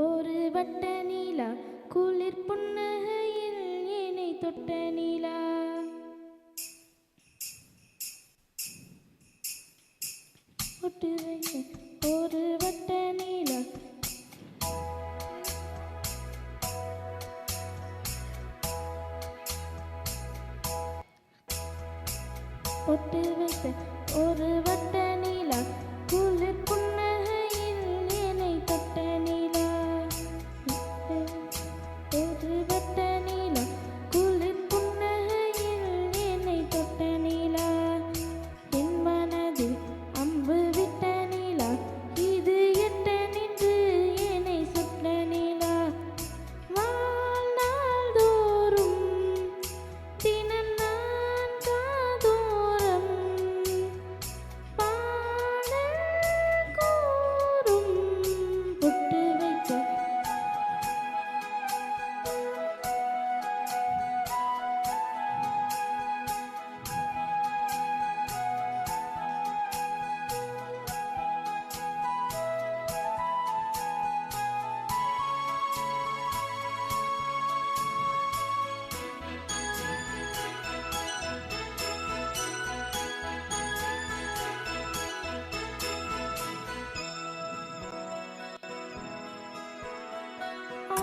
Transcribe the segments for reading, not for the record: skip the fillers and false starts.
ஒரு வட்ட நீலா குளிர் புன்னகையில் என்னை தொட்ட நீலா பொட்டு வைத்த ஒரு வட்ட நீலா பொட்டு வைத்த ஒரு வட்ட நீலா குளிர் புன்னகையில் என்னை தொட்ட நீலா ஒரு வட்ட நீலா குளிர் புன்னகையில் என்னை தொட்ட நீலா என் மனதில் அம்பு விட்ட நீலா இது எட்ட நின்று என்னை சுட்ட நீலா வாழ்நாள் தோறும் தினம் நான் காதோரம் பாடல் கூறும் பொட்டு வைத்த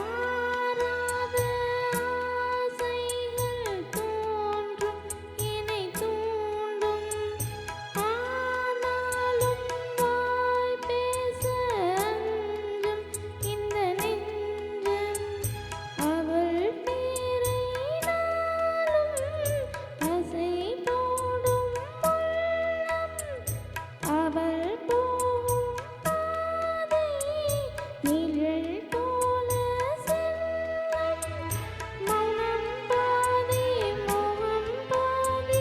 ஆராத ஆசைகள் தோன்றும் என்னை தூண்டும் ஆனாலும் வாய் பேச அஞ்சும் இந்த நெஞ்சம் அவள் பேரை நாளும் அசை போடும் உள்ளம் அவள் போகும் பாதை நிழல் போல செல்லும் மௌனம் பாதி மோகம் பாதி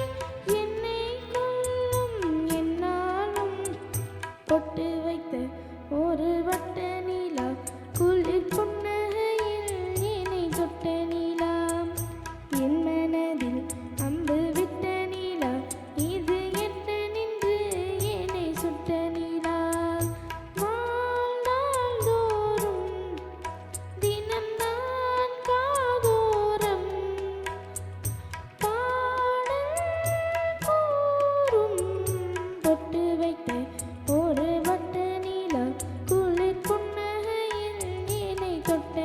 என்னை கொல்லும் என்னாலும் பொட்டு வைத்த ஒரு வட்ட நீலா குளிர் புன்னகையில் என்னை தொட்ட நீலா என் மனதில் அம்பு விட்ட நீலா இது எட்ட நின்று என்னை சுட்ட நீலா வாழ்நாள் தோறும் தினம் நான் காதோரம் பாடல் கூறும் பொட்டு வைத்த ஒரு வட்ட நீலா குளிர் புன்னகையில் என்னை தொட்ட